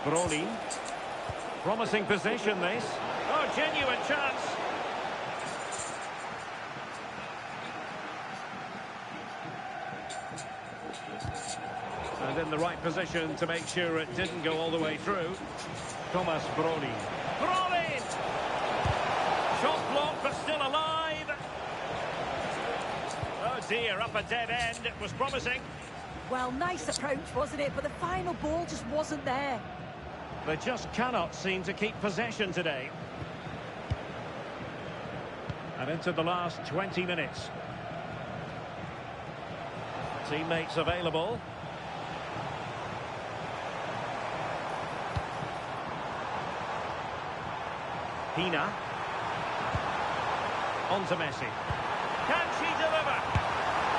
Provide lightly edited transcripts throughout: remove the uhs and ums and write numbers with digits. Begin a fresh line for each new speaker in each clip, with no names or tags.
Brolin. Promising position, this. Oh, genuine chance. And in the right position to make sure it didn't go all the way through. Thomas Brolin. Brolin! Shot blocked, but still alive. Oh dear, up a dead end. It was promising.
Well, nice approach, wasn't it? But the final ball just wasn't there.
They just cannot seem to keep possession today. And into the last 20 minutes. Teammates available. Pina. On to Messi. Can she deliver?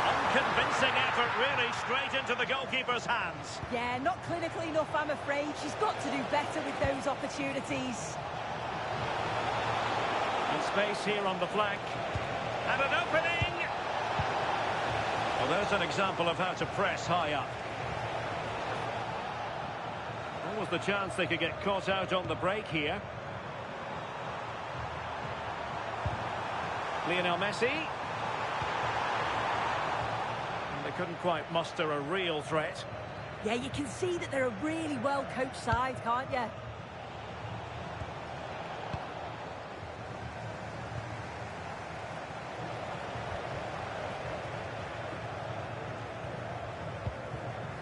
Unconvincing effort, really, straight into the goalkeeper's hands.
Yeah, not clinical enough, I'm afraid. She's got to do better with those opportunities.
And space here on the flank. And an opening! Well, there's an example of how to press high up. There was the chance they could get caught out on the break here. Lionel Messi. And they couldn't quite muster a real threat.
Yeah, you can see that they're a really well-coached side, can't you?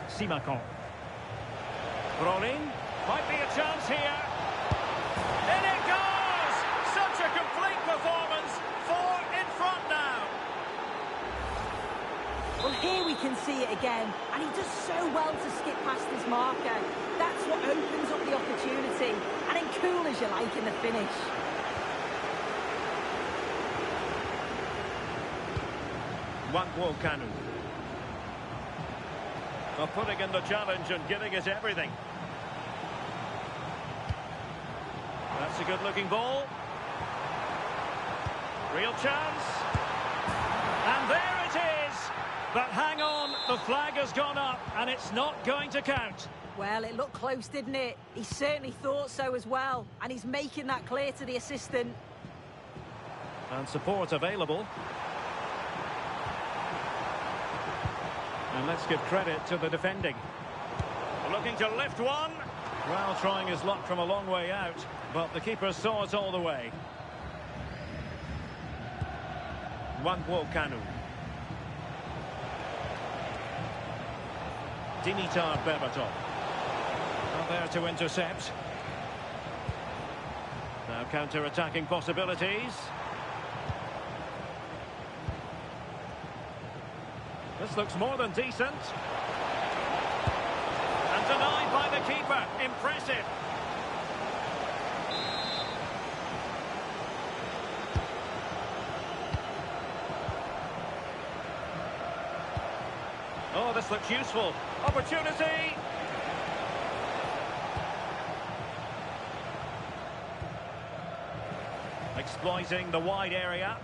Simakon. Brolin. Might be a chance here. In it goes! Such a complete performance. 4 in front now.
Well, here we can see it again. And he does so well to skip past his marker. That's what opens up the opportunity. And then cool as you like in the finish.
Kanu. Putting in the challenge and giving it everything. That's a good-looking ball. Real chance. And there it is. But hang on, the flag has gone up and it's not going to count.
Well, it looked close, didn't it? He certainly thought so as well. And he's making that clear to the assistant.
And support available. And let's give credit to the defending. Looking to lift one. Well, trying his luck from a long way out, but the keeper saw it all the way. Kanu. Dimitar Berbatov. Not there to intercept. Now counter-attacking possibilities. This looks more than decent. And denied by the keeper. Impressive. Oh, this looks useful. Opportunity. Exploiting the wide area.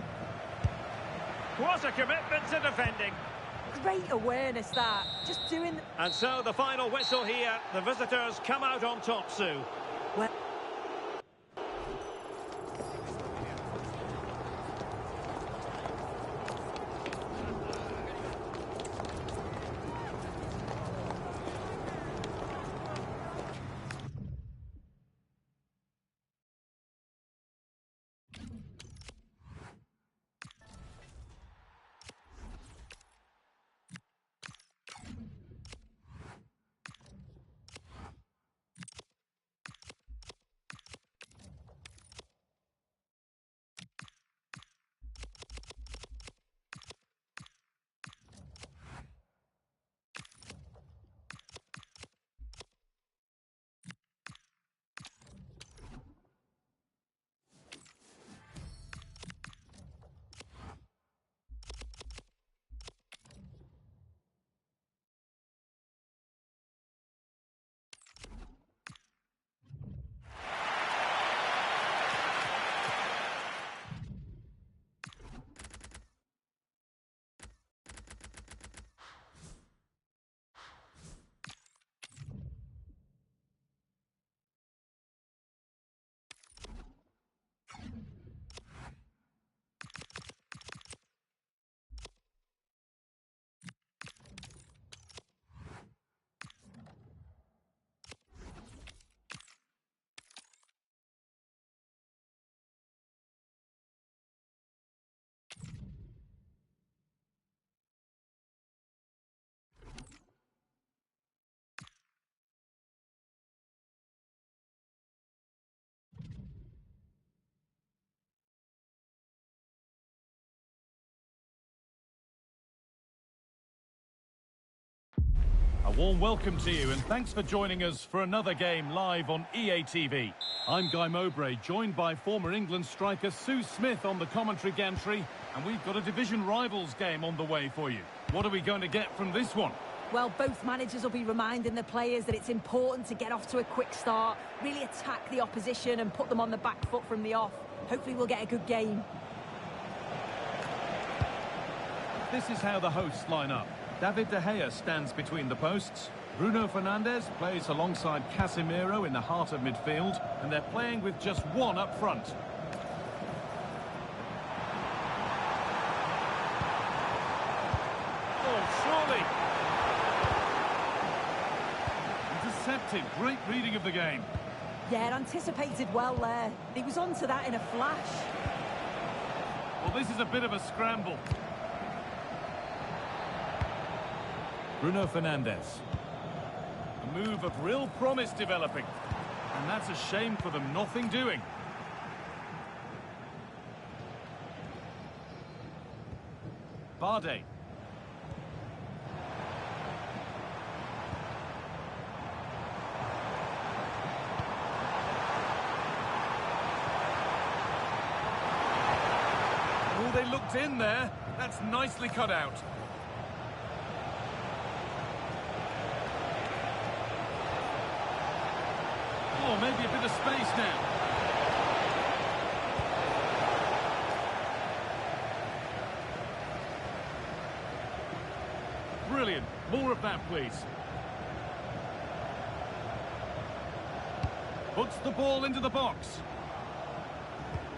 What a commitment to defending.
Great awareness, that. Just doing...
And so the final whistle here. The visitors come out on top, Sue.
Well...
Warm welcome to you and thanks for joining us for another game live on EA TV. I'm Guy Mowbray, joined by former England striker Sue Smith on the commentary gantry, and we've got a division rivals game on the way for you. What are we going to get from this one?
Well, both managers will be reminding the players that it's important to get off to a quick start, really attack the opposition and put them on the back foot from the off. Hopefully we'll get a good game.
This is how the hosts line up. David De Gea stands between the posts. Bruno Fernandes plays alongside Casemiro in the heart of midfield, and they're playing with just one up front.
Oh, surely.
Intercepted. Great reading of the game.
Yeah, anticipated well there. He was onto that in a flash.
Well, this is a bit of a scramble. Bruno Fernandes. A move of real promise developing. And that's a shame for them, nothing doing. Bardet. Oh, they looked in there. That's nicely cut out. Oh, maybe a bit of space now. Brilliant. More of that, please. Puts the ball into the box.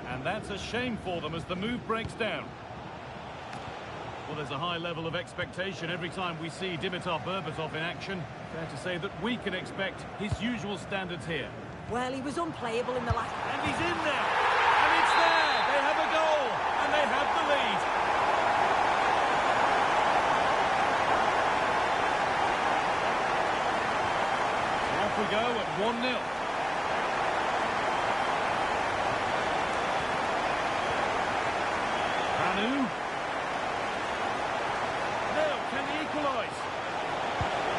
And that's a shame for them as the move breaks down. Well, there's a high level of expectation every time we see Dimitar Berbatov in action. Fair to say that we can expect his usual standards here.
Well, he was unplayable in the last...
And he's in now! And it's there! They have a goal! And they have the lead! So off we go at 1-0. Now, can he equalise?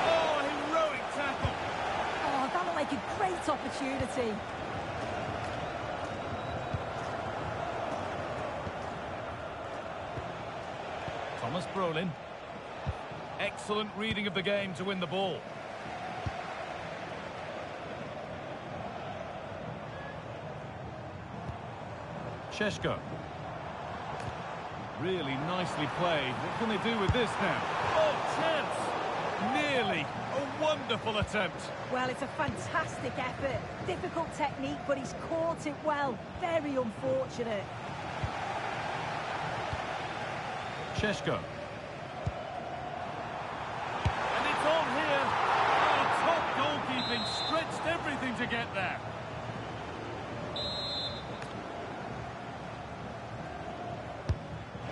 Oh, heroic tackle!
Oh, that looked like a great opportunity.
Thomas Brolin. Excellent reading of the game to win the ball. Šeško. Really nicely played. What can they do with this now? Oh, chance! Nearly. A wonderful attempt.
Well, it's a fantastic effort. Difficult technique, but he's caught it well. Very unfortunate.
Šeško. And it's on here. Oh, top goalkeeping. Stretched everything to get there.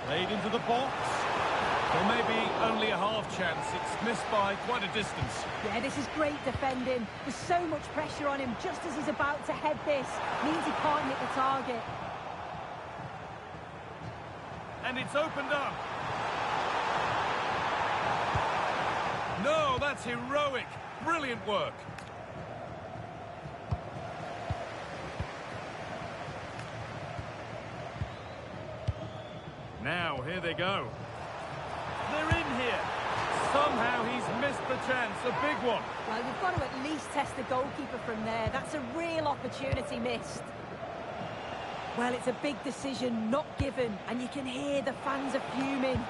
Played into the box. Well, maybe only a half chance. It's missed by quite a distance.
Yeah, this is great defending. There's so much pressure on him just as he's about to head this. Means he can't hit the target.
And it's opened up. No, that's heroic. Brilliant work. Now, here they go. They're in here. Somehow he's missed the chance. A big one.
Well, you've got to at least test the goalkeeper from there. That's a real opportunity missed. Well, it's a big decision, not given, and you can hear the fans are fuming.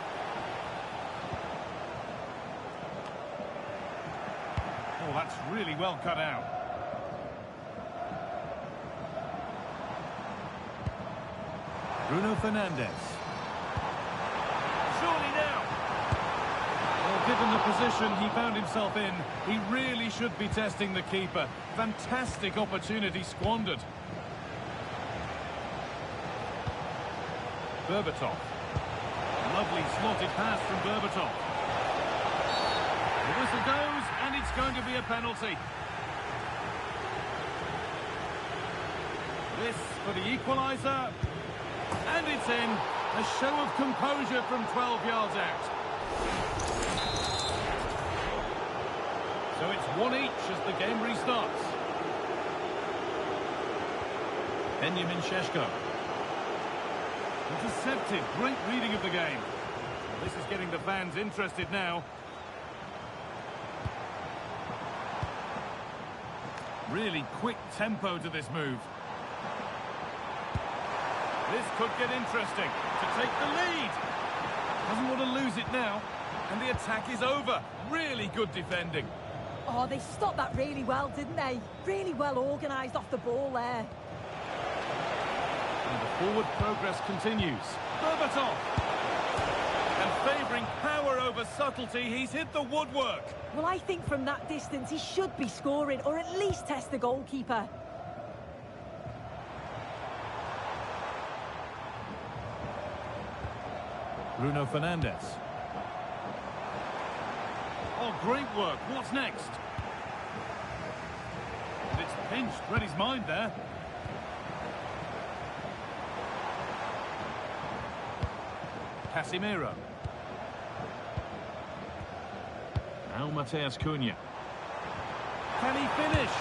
Oh, that's really well cut out. Bruno Fernandes. Surely now. Well, given the position he found himself in, he really should be testing the keeper. Fantastic opportunity squandered. Berbatov. Lovely slotted pass from Berbatov. The whistle goes, and it's going to be a penalty. This for the equaliser. And it's in. A show of composure from 12 yards out. So it's one each as the game restarts. Benjamin Šeško. Intercepted. Great reading of the game. Well, this is getting the fans interested now. Really quick tempo to this move. This could get interesting. To take the lead. Doesn't want to lose it now. And the attack is over. Really good defending.
Oh, they stopped that really well, didn't they? Really well organised off the ball there.
And the forward progress continues. Berbatov. And favouring power over subtlety, he's hit the woodwork.
Well, I think from that distance, he should be scoring, or at least test the goalkeeper.
Bruno Fernandes. Oh, great work. What's next? And it's pinched. Read his mind there. Casemiro. Now Mateus Cunha. Can he finish?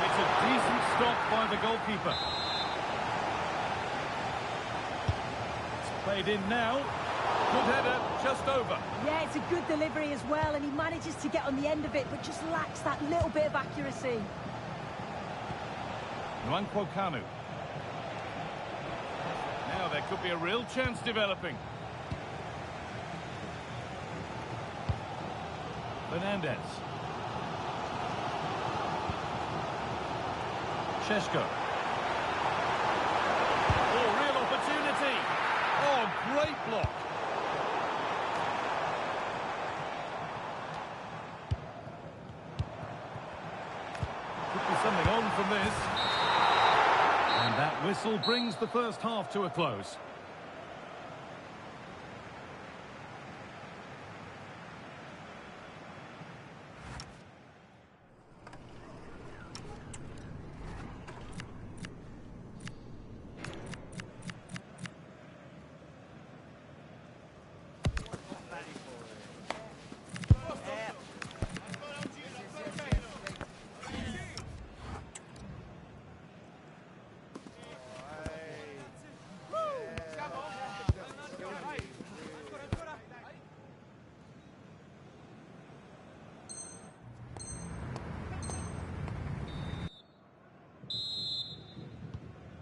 It's a decent stop by the goalkeeper. It's played in now. Good header, just over.
Yeah, it's a good delivery as well, and he manages to get on the end of it, but just lacks that little bit of accuracy.
Nwankwo Kanu. Now there could be a real chance developing. Fernandes. Šeško. Oh, real opportunity. Oh, great block. Could be something on from this. And that whistle brings the first half to a close.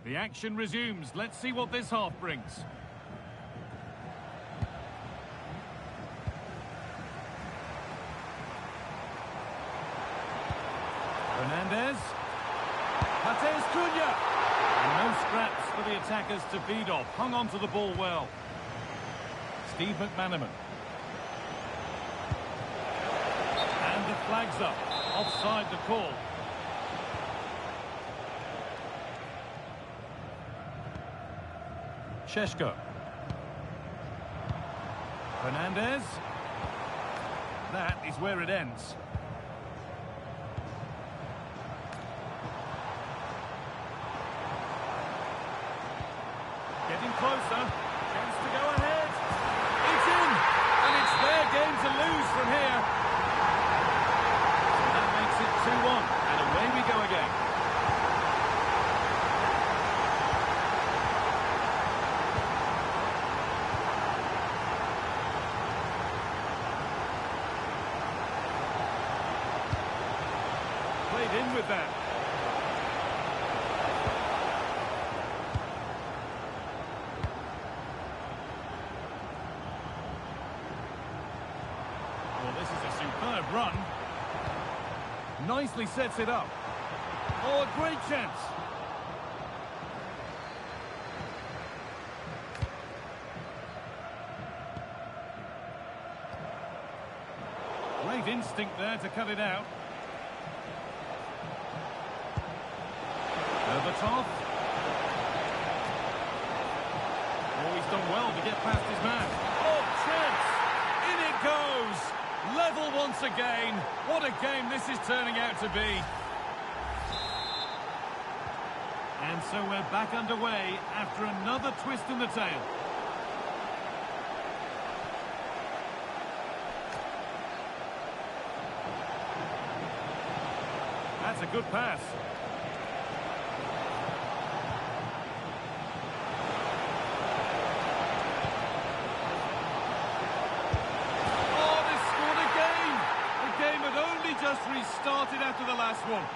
The action resumes. Let's see what this half brings. Fernandes. Mateus Cunha. And no scraps for the attackers to feed off. Hung on to the ball well. Steve McManaman. And the flag's up. Offside the call. Šeško. Fernandes. That is where it ends. Getting closer. Chance to go ahead. It's in. And it's their game to lose from here. So that makes it 2-1. And away we go again. In with that. Well, this is a superb run. Nicely sets it up. Oh, a great chance. Great instinct there to cut it out. Berbatov. Oh, he's done well to get past his man. Oh, chance! In it goes! Level once again. What a game this is turning out to be. And so we're back underway after another twist in the tail. That's a good pass. Oh, they scored again! The game had only just restarted after the last one.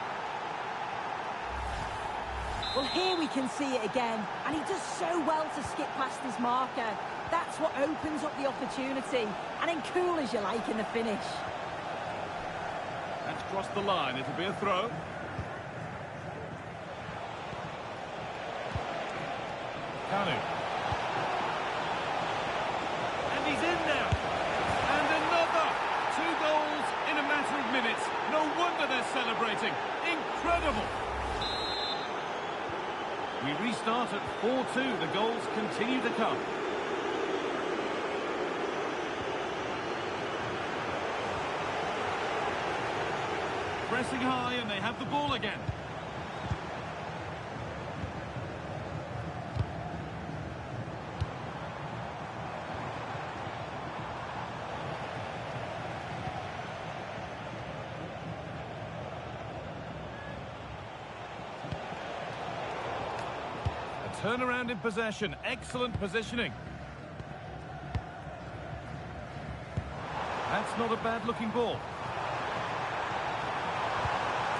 Well, here we can see it again, and he does so well to skip past his marker. That's what opens up the opportunity, and then cool as you like in the finish.
That's crossed the line. It'll be a throw. Kanu. And he's in now. And another. 2 goals in a matter of minutes. No wonder they're celebrating. Incredible. We restart at 4-2. The goals continue to come. Pressing high, and they have the ball again. A turnaround in possession. Excellent positioning. That's not a bad-looking ball.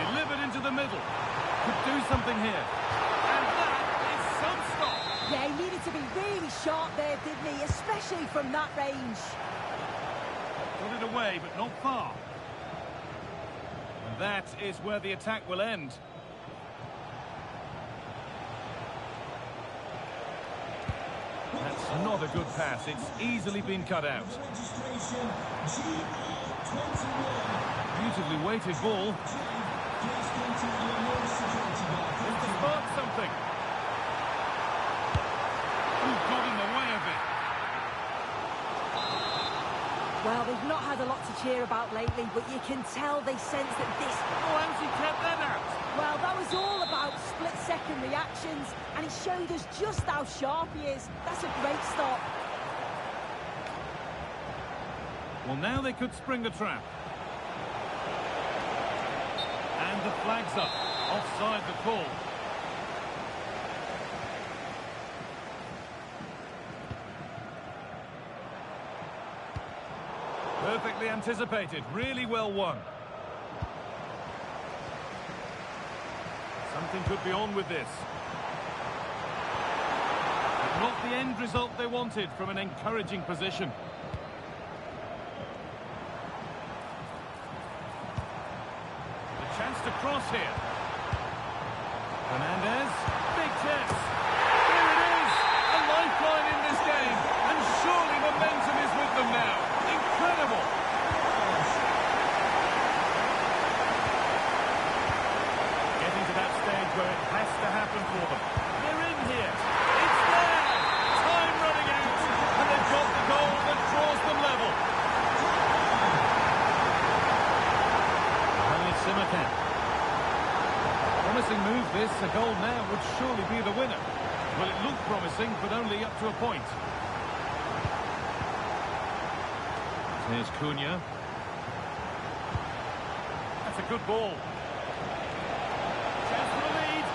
Delivered into the middle. Could do something here. And that is some stop.
Yeah, he needed to be really sharp there, didn't he? Especially from that range.
Got it away, but not far. And that is where the attack will end. That's not a good pass. It's easily been cut out. Beautifully weighted ball. Just to spark something. Ooh, got in the way of it.
Well, they've not had a lot to cheer about lately, but you can tell they sense that this...
Oh, how's he kept that out?
Well, that was all about split-second reactions, and he showed us just how sharp he is. That's a great stop.
Well, now they could spring the trap. And the flag's up. Offside the call. Perfectly anticipated. Really well won. Something could be on with this. But not the end result they wanted from an encouraging position. The chance to cross here. Fernandez. Big chance. Here it is. A lifeline in this game. And surely momentum is with them now. Incredible. Getting to that stage where it has to happen for them. They're in here. It's there. Time running out. And they've got the goal that draws them level. Only Simakan. Promising move this. A goal now would surely be the winner. Well, it looked promising, but only up to a point. Here's Cunha. That's a good ball. Chance for the lead.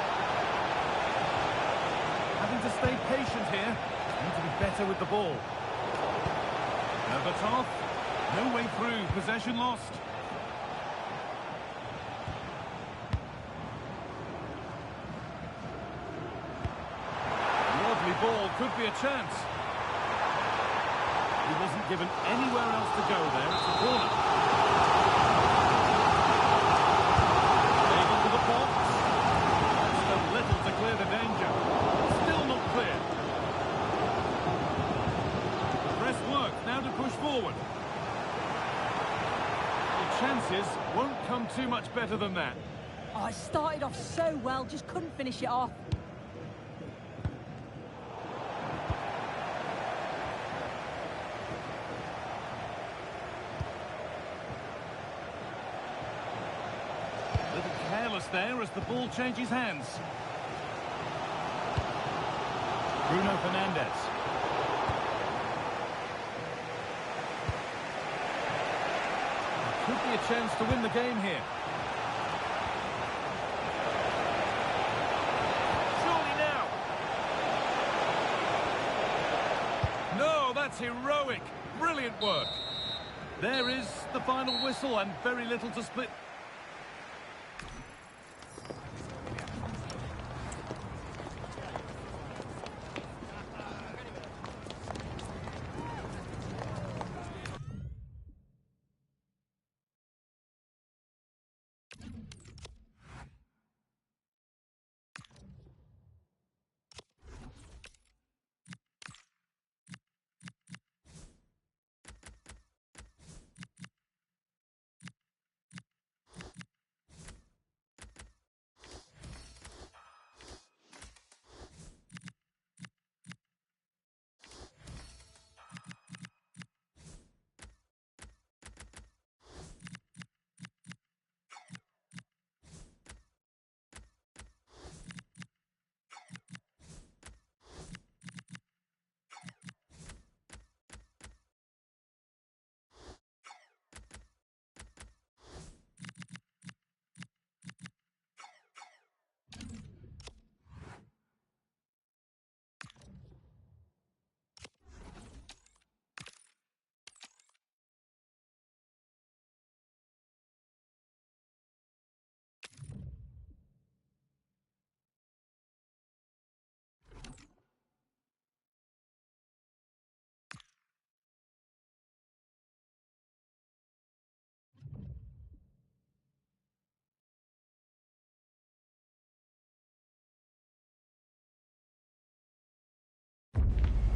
Having to stay patient here. Need to be better with the ball. Berbatov. No way through. Possession lost. Lovely ball. Could be a chance. He wasn't given anywhere else to go there. It's a corner. Able to the box. That's done little to clear the danger. Still not clear. Press work. Now to push forward. The chances won't come too much better than that.
Oh, it started off so well, just couldn't finish it off.
There as the ball changes hands. Bruno Fernandes. Could be a chance to win the game here. That's heroic. Brilliant work. There is the final whistle and very little to split.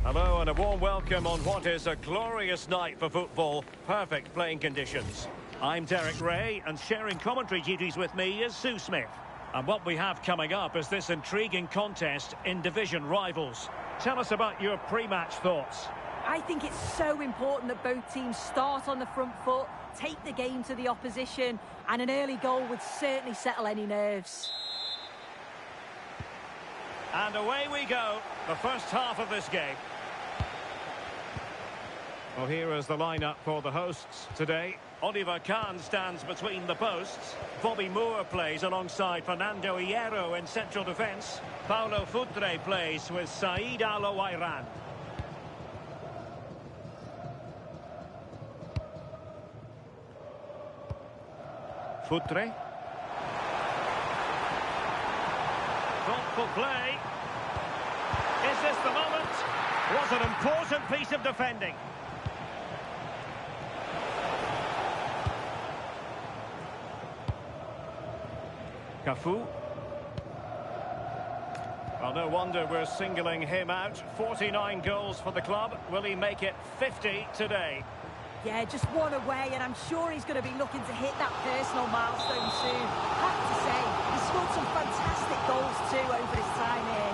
Hello and a warm welcome on what is a glorious night for football. Perfect playing conditions. I'm Derek Ray, and sharing commentary duties with me is Sue Smith. And what we have coming up is this intriguing contest in division rivals. Tell us about your pre-match thoughts.
I think it's so important that both teams start on the front foot, take the game to the opposition, and an early goal would certainly settle any nerves.
And away we go, the first half of this game. Well, here is the lineup for the hosts today. Oliver Kahn stands between the posts. Bobby Moore plays alongside Fernando Hierro in central defence. Paulo Futre plays with Saïd Al-Owairan. Futre. Thoughtful play. Is this the moment? Was an important piece of defending. Cafu. Well, no wonder we're singling him out. 49 goals for the club. Will he make it 50 today?
Yeah, just one away, and I'm sure he's going to be looking to hit that personal milestone soon. I have to say, he's scored some fantastic goals too over his time here.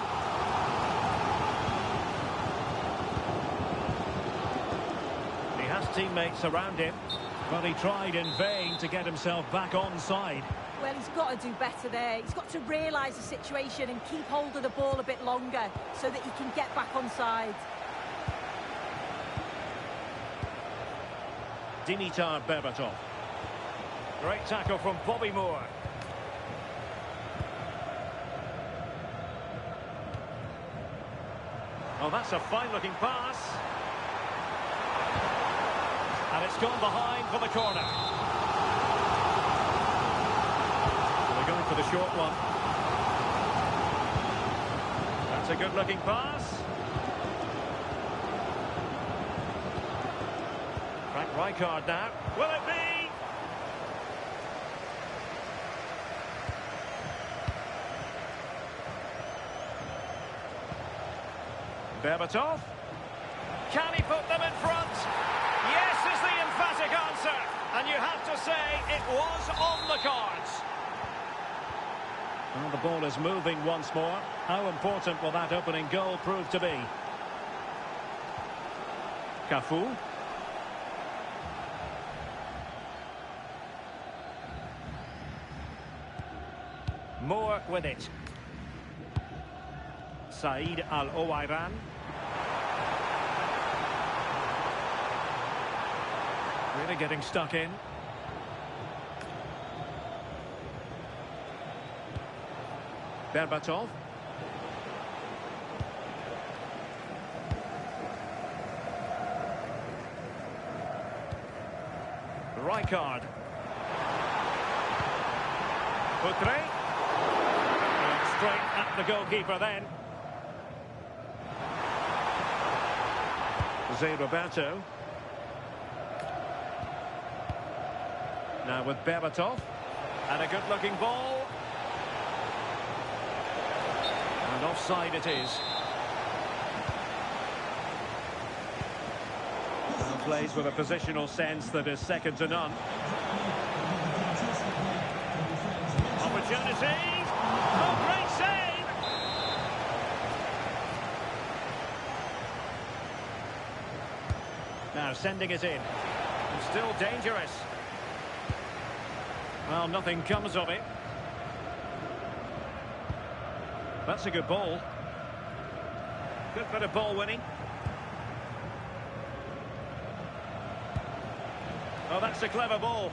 He has teammates around him, but he tried in vain to get himself back onside.
Well, he's got to do better there. He's got to realise the situation and keep hold of the ball a bit longer so that he can get back onside.
Dimitar Berbatov. Great tackle from Bobby Moore. Oh, that's a fine-looking pass. And it's gone behind for the corner. They're going for the short one. That's a good-looking pass. Frank Rijkaard now. Will it be? Berbatov. Can he put them in front? Yes is the emphatic answer. And you have to say it was on the cards. Well, the ball is moving once more. How important will that opening goal prove to be? Cafu. Moore with it. Saïd Al-Owairan. Really getting stuck in. Berbatov. Rijkaard. Putre. Straight at the goalkeeper then. Zé Roberto. Now with Berbatov. And a good-looking ball. And offside it is. And plays with a positional sense that is second to none. Opportunity. Oh, great save! Now sending it in. And still dangerous. Well, nothing comes of it. That's a good ball. Good bit of ball winning. Oh, that's a clever ball.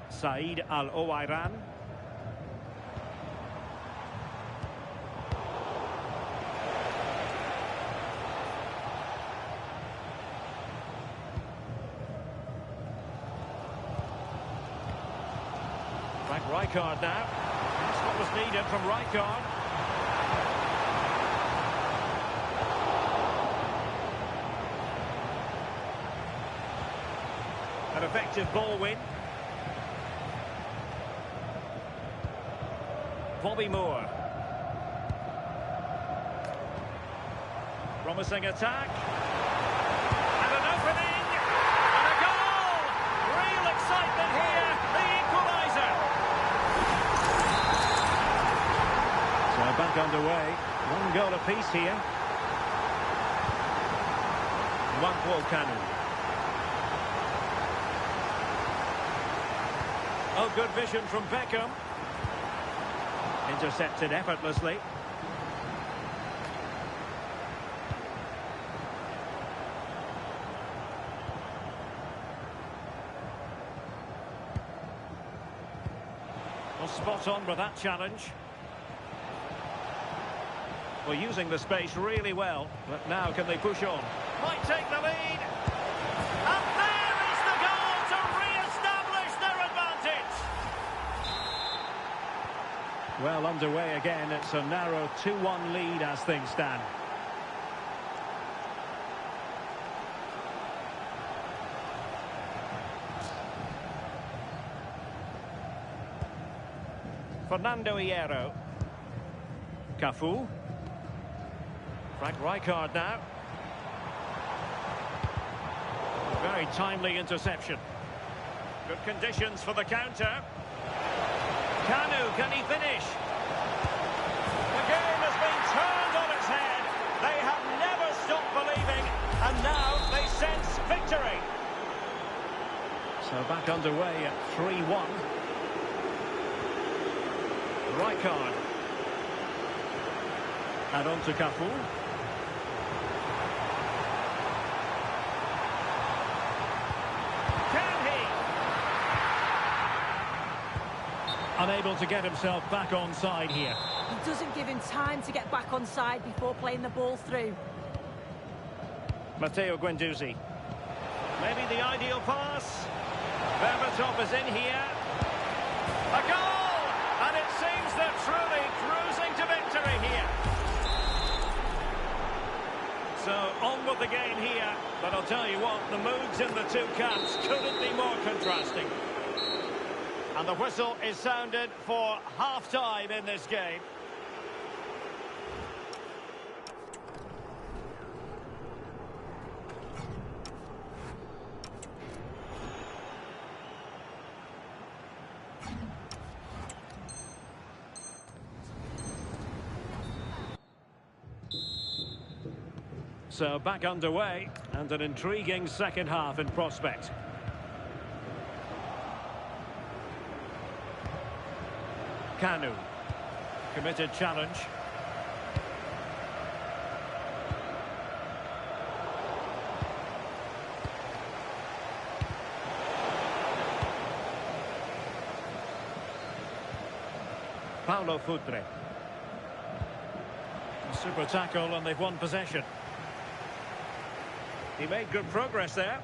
Said Al-Owairan. Rijkaard now. That's what was needed from Rijkaard. An effective ball win. Bobby Moore. Promising attack. And an opening. And a goal! Real excitement here. The equaliser. So back underway. One goal apiece here. Juan Canu. Oh, good vision from Beckham. Intercepted effortlessly. Well, spot on with that challenge. Well, using the space really well, but now can they push on? Might take the lead. And there is the goal to re-establish their advantage. Well, underway again. It's a narrow 2-1 lead as things stand. Fernando Hierro. Cafu. Frank Rijkaard now. Very timely interception. Good conditions for the counter. Canu, can he finish? The game has been turned on its head. They have never stopped believing, and now they sense victory. So back underway at 3-1. Rijkaard. And on to Cafu. Unable to get himself back on side here.
He doesn't give him time to get back on side before playing the ball through.
Matteo Guendouzi. Maybe the ideal pass. Berbatov is in here. A goal! And it seems they're truly cruising to victory here. So on with the game here. But I'll tell you what, the moods in the two camps couldn't be more contrasting. And the whistle is sounded for half-time in this game. So back underway, and an intriguing second half in prospect. Canu. Committed challenge. Paulo Futre. Super tackle, and they've won possession. He made good progress there.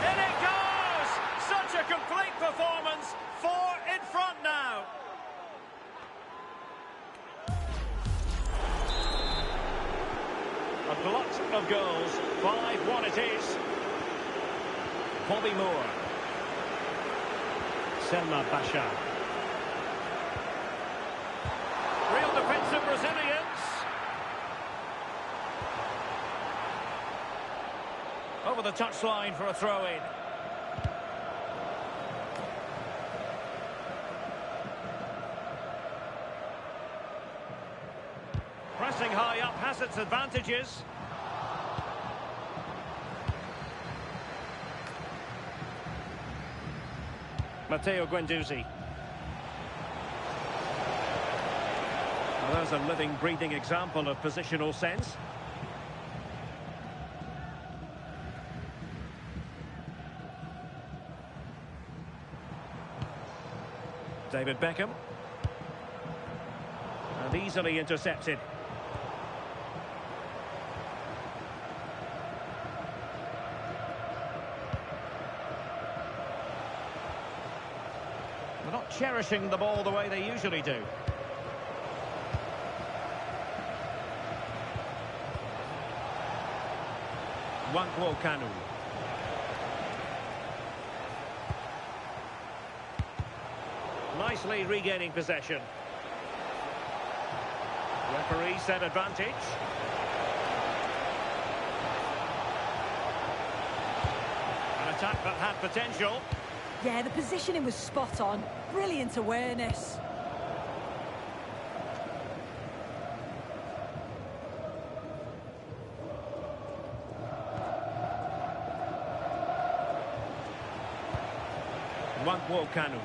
In it goes! Such a complete performance. 4 in front now. A glut of goals. 5-1 it is. Bobby Moore. Selma Basha. Real defensive resilience. Over the touchline for a throw-in. Pressing high up has its advantages. Matteo Guendouzi. Well, there's a living, breathing example of positional sense. David Beckham. And easily intercepted. They're not cherishing the ball the way they usually do. Wankwo Kanu. Nicely regaining possession. Referee said advantage. An attack that had potential.
Yeah, the positioning was spot on. Brilliant awareness.
Wankwo Kanu.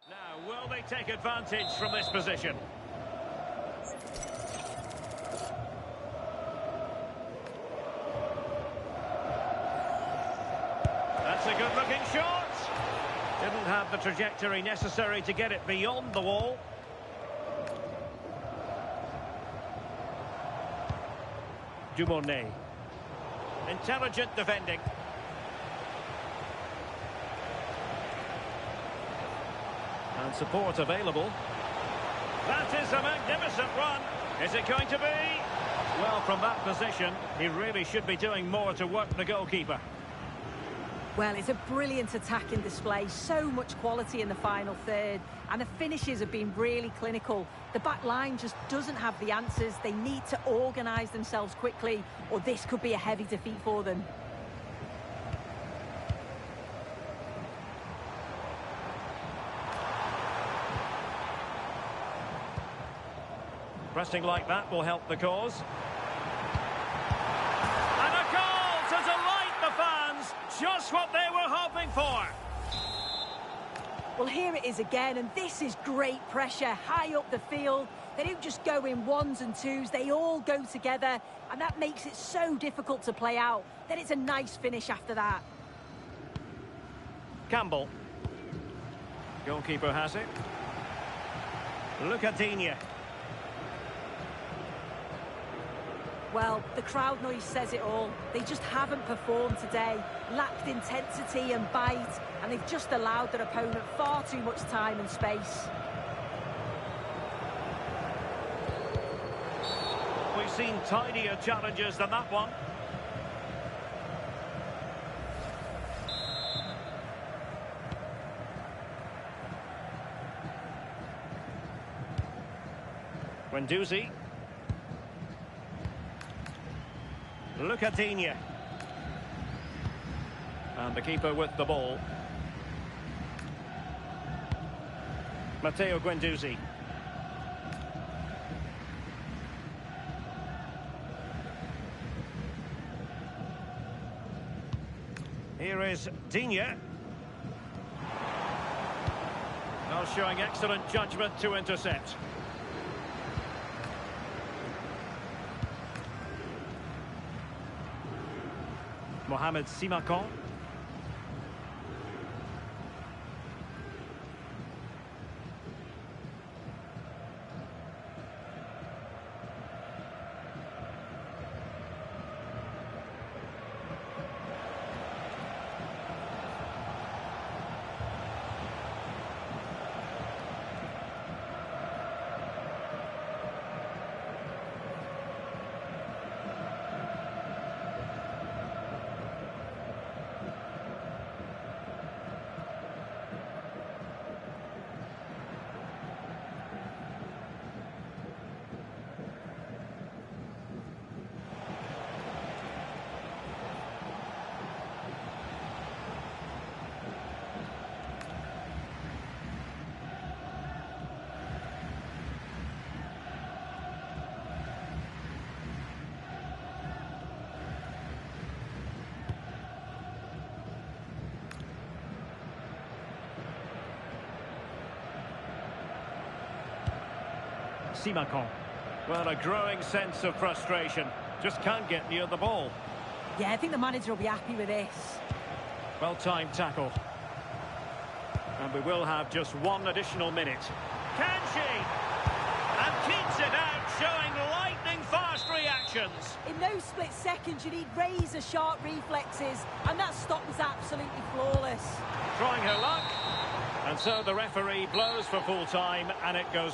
Now, will they take advantage from this position? That's a good-looking shot. Didn't have the trajectory necessary to get it beyond the wall. Dumornay. Intelligent defending. And support available. That is a magnificent run. Is it going to be? Well, from that position, he really should be doing more to work the goalkeeper.
Well, it's a brilliant attacking display. So much quality in the final third. And the finishes have been really clinical. The back line just doesn't have the answers. They need to organise themselves quickly, or this could be a heavy defeat for them.
Pressing like that will help the cause. And a goal to delight the fans. Just what they were hoping for.
Well, here it is again, and this is great pressure high up the field. They don't just go in ones and twos, they all go together, and that makes it so difficult to play out. Then it's a nice finish after that.
Campbell. Goalkeeper has it. Lucadinha.
Well, the crowd noise says it all. They just haven't performed today, lacked intensity and bite, and they've just allowed their opponent far too much time and space.
We've seen tidier challenges than that one. Guendouzi. Look at Digne. And the keeper with the ball. Matteo Guendouzi. Here is Digne. Now showing excellent judgment to intercept. Mohamed Simakan. Simakan. Well, a growing sense of frustration. Just can't get near the ball.
Yeah, I think the manager will be happy with this.
Well-timed tackle. And we will have just one additional minute. Can she? And keeps it out, showing lightning-fast reactions.
In those split seconds, you need razor-sharp reflexes, and that stop was absolutely flawless.
Trying her luck. And so the referee blows for full time, and it goes...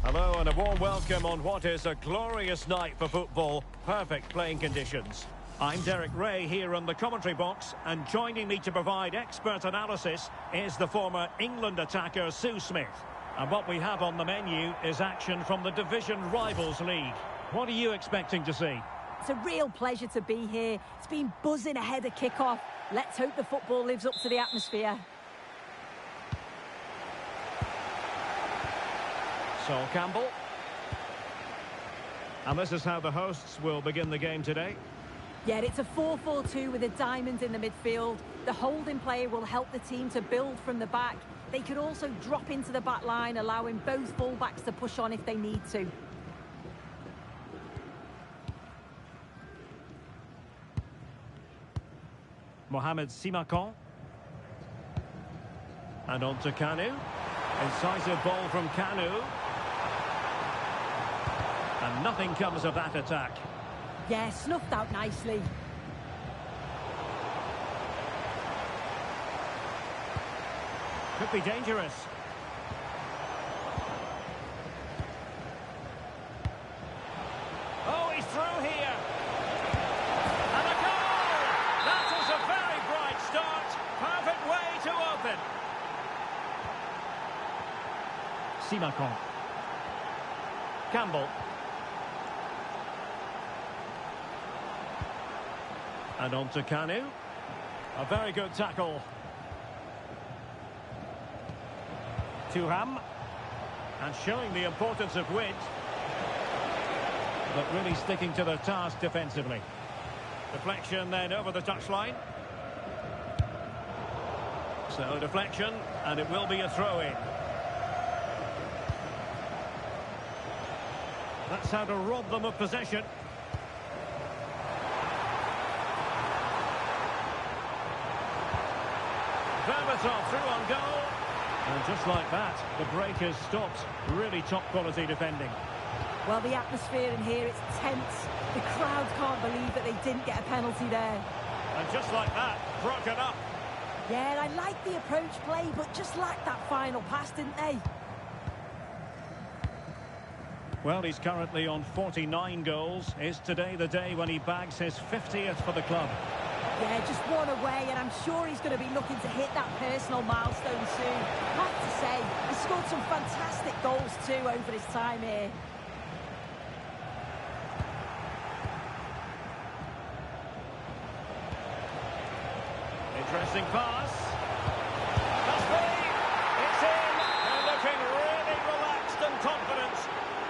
Hello and a warm welcome on what is a glorious night for football. Perfect playing conditions. I'm Derek Ray here in the commentary box, and joining me to provide expert analysis is the former England attacker Sue Smith. And what we have on the menu is action from the Division Rivals League. What are you expecting to see?
It's a real pleasure to be here. It's been buzzing ahead of kick-off. Let's hope the football lives up to the atmosphere.
Sol Campbell. And this is how the hosts will begin the game today.
Yeah, it's a 4-4-2 with a diamond in the midfield. The holding player will help the team to build from the back. They could also drop into the back line, allowing both fullbacks to push on if they need to.
Mohamed Simakan. And on to Kanu. Incisive ball from Kanu. And nothing comes of that attack.
Yeah, snuffed out nicely.
Could be dangerous. Oh, he's through here. And a goal! That is a very bright start. Perfect way to open. Simakan. Campbell. And on to Kanu. A very good tackle. Thuram. And showing the importance of width. But really sticking to the task defensively. Deflection then over the touchline. So deflection, and it will be a throw-in. That's how to rob them of possession. Berbatov through on goal. And just like that, the break is stopped. Really top-quality defending.
Well, the atmosphere in here, it's tense. The crowd can't believe that they didn't get a penalty there.
And just like that, broken up.
Yeah, I like the approach play, but just lacked that final pass, didn't they?
Well, he's currently on 49 goals. Is today the day when he bags his 50th for the club?
Yeah, just one away, and I'm sure he's going to be looking to hit that personal milestone soon. I have to say, he scored some fantastic goals too over his time here.
Interesting pass. Must be. It's in. They're looking really relaxed and confident,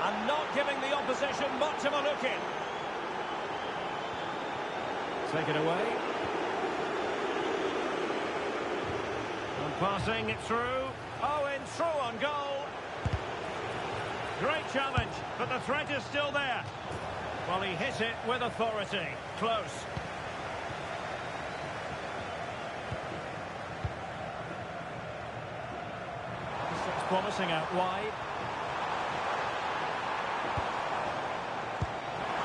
and not giving the opposition much of a look in. Take it away. And passing it through. Owen through on goal. Great challenge, but the threat is still there. Well, he hit it with authority. Close. It's promising out wide.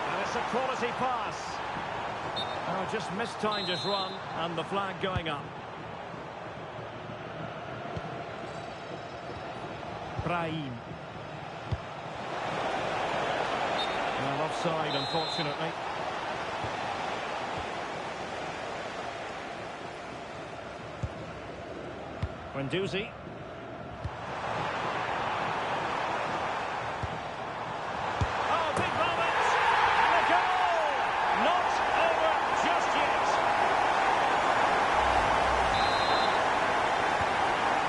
And it's a quality pass. Oh, just mistimed his run, and the flag going up. Brahim. Well, offside, unfortunately. Guendouzi. Oh, big moment! And a goal! Not over just yet.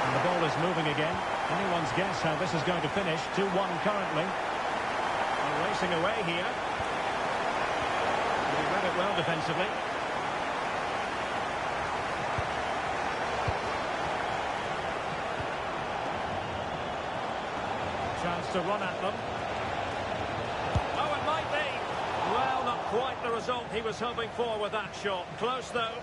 And the ball is moving again. Anyone's guess how this is going to finish. 2-1 currently. They're racing away here. They read it well defensively. Chance to run at them. Oh, it might be. Well, not quite the result he was hoping for with that shot. Close, though.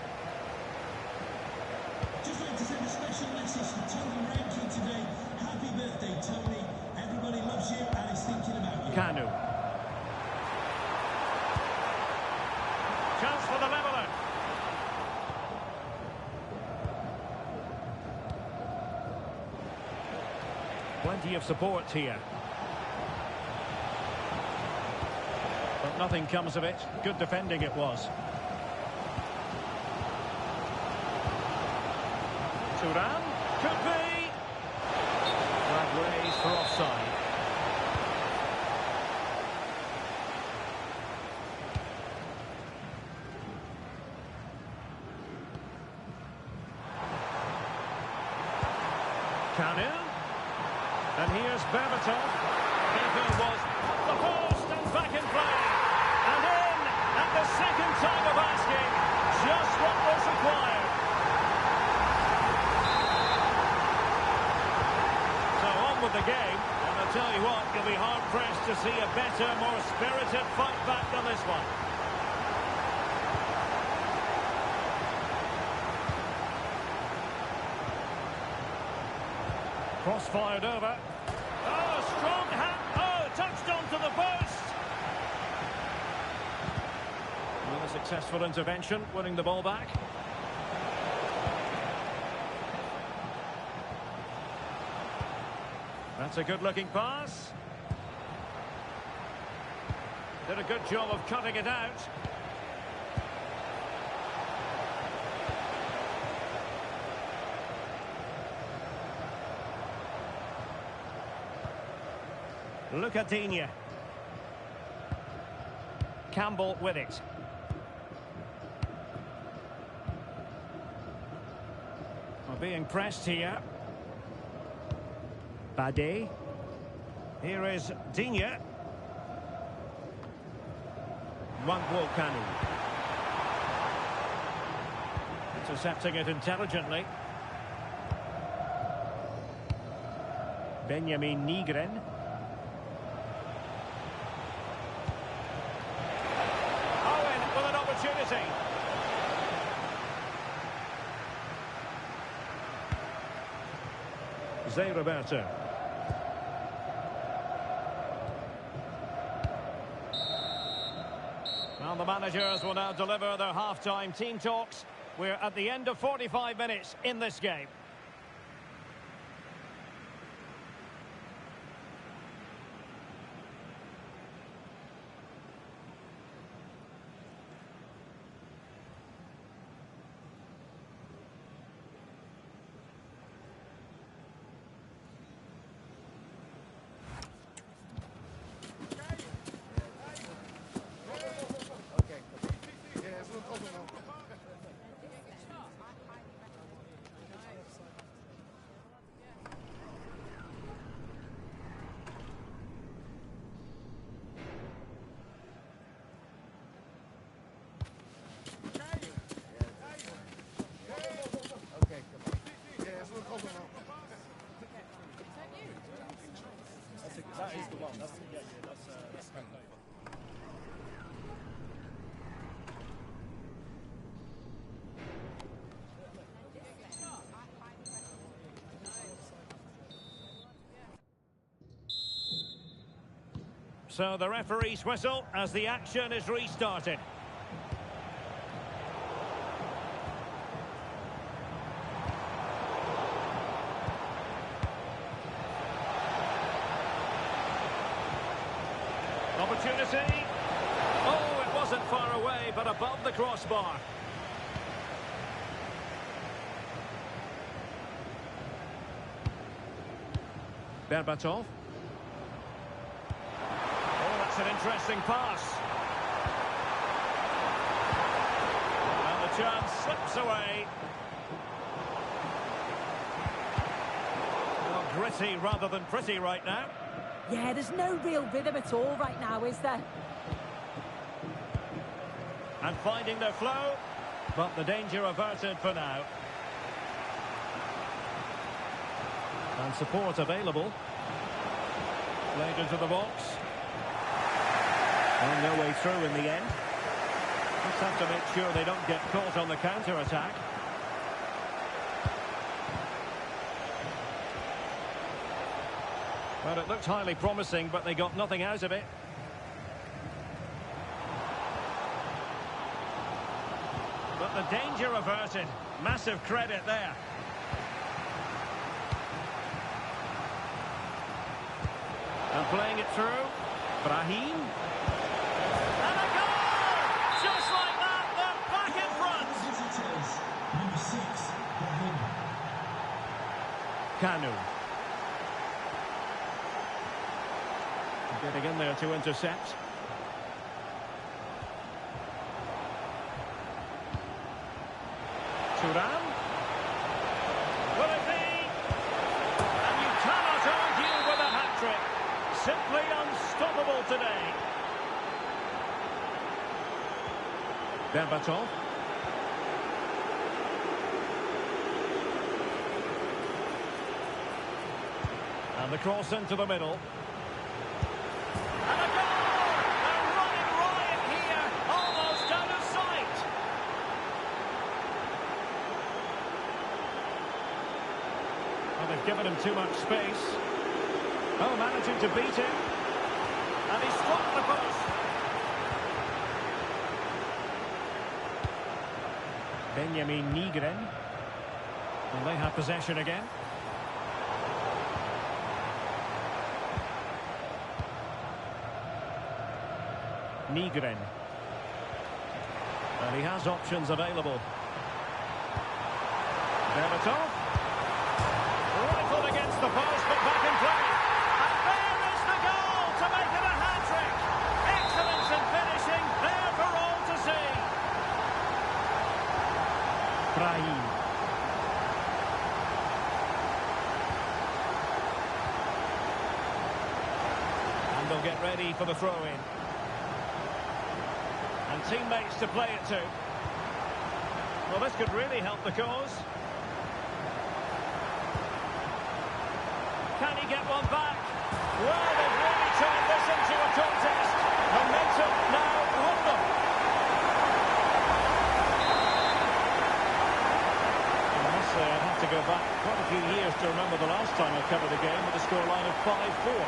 Just like to send a special message to Tony Rankin today. Happy birthday, Tony. Everybody loves you and is thinking about you.
Kanu. Chance for the leveller. Plenty of support here. But nothing comes of it. Good defending it was. Turan. Could be. Flag raised for offside. Kanu. And here's Berbatov. Keeper was at the post and back in play. And in at the second time of asking. Just what was required. So on with the game. And I'll tell you what, you'll be hard-pressed to see a better, more spirited fight back than this one. Cross fired over. Oh, strong hand. Oh, touched onto the post. Well, a successful intervention, winning the ball back. That's a good-looking pass. Did a good job of cutting it out. Look at Digne. Campbell with it. We're being pressed here. Bade. Here is Digne. Wangwo Kanu. Intercepting it intelligently. Benjamin Nygren. Owen with an opportunity. Zé Roberto. Well, the managers will now deliver their half-time team talks. We're at the end of 45 minutes in this game. So the referee's whistle as the action is restarted. Opportunity. Oh, it wasn't far away, but above the crossbar. Berbatov. An interesting pass. And the chance slips away. Well, gritty rather than pretty right now.
Yeah, there's no real rhythm at all right now, is there?
And finding their flow, but the danger averted for now. And support available. Played into the box. And no way through in the end. Just have to make sure they don't get caught on the counter-attack. Well, it looked highly promising, but they got nothing out of it. But the danger averted. Massive credit there. And playing it through. Brahim. Just like that, they're back in front.
Visitors, number 6,
Kanu. Getting in there to intercept. Thuram. Will it be? And you cannot argue with a hat-trick. Simply unstoppable today. Berbatov. And the cross into the middle. And a goal! They're running riot here, almost out of sight. Well, they've given him too much space. Oh, managing to beat him. And he struck the post. Benjamin Nygren. And they have possession again. Nygren. And he has options available. Berbatov. Rifled against the post, but back in play. And there is the goal to make it a hat-trick. Excellence in finishing, there for all to see. Brahim. And they'll get ready for the throw-in. And teammates to play it to. Well, this could really help the cause. Can he get one back? Well, they've really turned this into a contest. Momentum now with them. I must say, I'd have to go back quite a few years to remember the last time I covered a game with a scoreline of 5-4.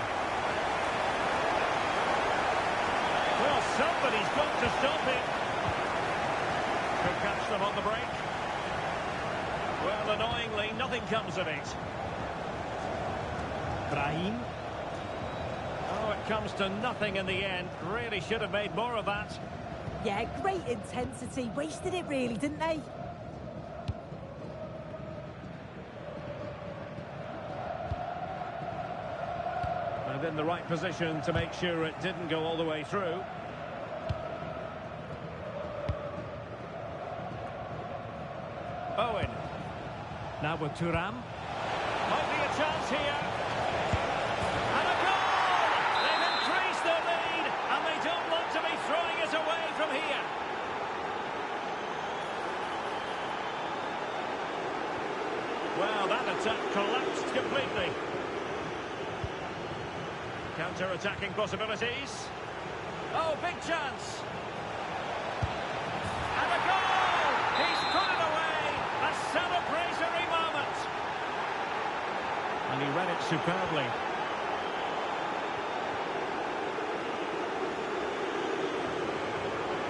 Well, somebody's got to stop him. Could catch them on the break. Well, annoyingly, nothing comes of it. Brahim. Oh, it comes to nothing in the end. Really should have made more of that.
Yeah, great intensity. Wasted it really, didn't they?
And in the right position to make sure it didn't go all the way through. Owen. Now with Thuram. Might be a chance here. And a goal! They've increased their lead, and they don't want to be throwing it away from here. Well, that attack collapsed completely. Counter-attacking possibilities. Oh, big chance. And a goal! He's put it away! A celebratory moment! And he read it superbly.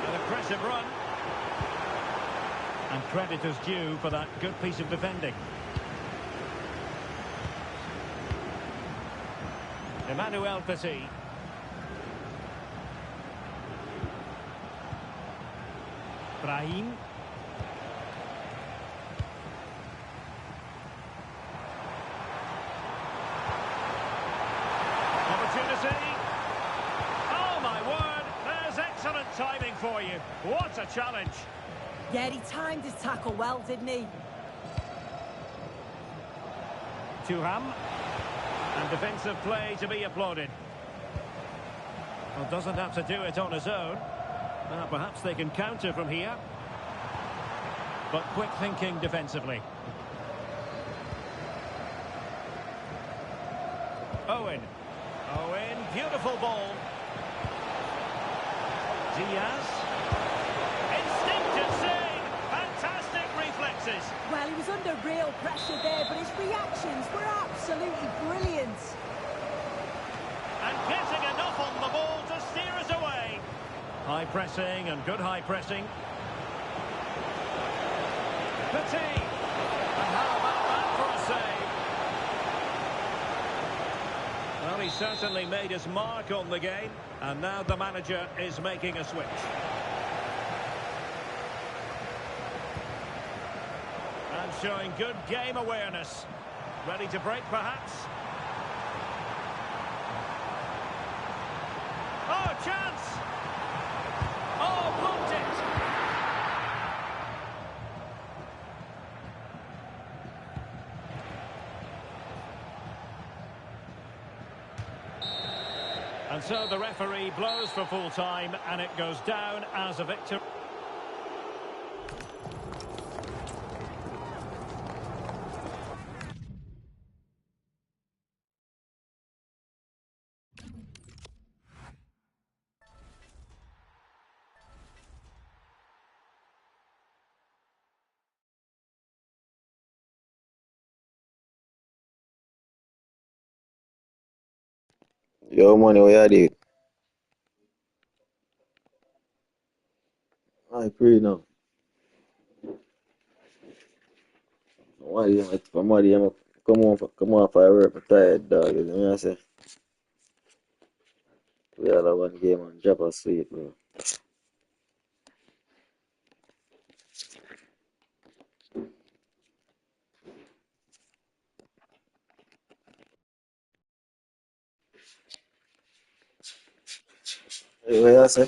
An impressive run. And credit is due for that good piece of defending. Emmanuel Petit. Brahim. Opportunity. Oh my word, there's excellent timing for you. What a challenge.
Yeah, he timed his tackle well, didn't he?
Thuram. And defensive play to be applauded. Well, doesn't have to do it on his own. Perhaps they can counter from here. But quick thinking defensively. Owen. Owen, beautiful ball. Diaz. Instinctive save. Fantastic reflexes.
Well, he was under real pressure there, but his reactions were absolutely brilliant.
And getting enough on the ball to steer us away. High pressing and good high pressing. Petit. And how about that for a save? Well, he certainly made his mark on the game. And now the manager is making a switch. And showing good game awareness. Ready to break, perhaps? Oh, chance! Oh, blocked it! And so the referee blows for full time, and it goes down as a victory.
Yo, money, what you do? I free now. Somebody come on for work, I'm tired, dog. You know what I say? We had a one game and drop asleep, bro. Hey, what you say?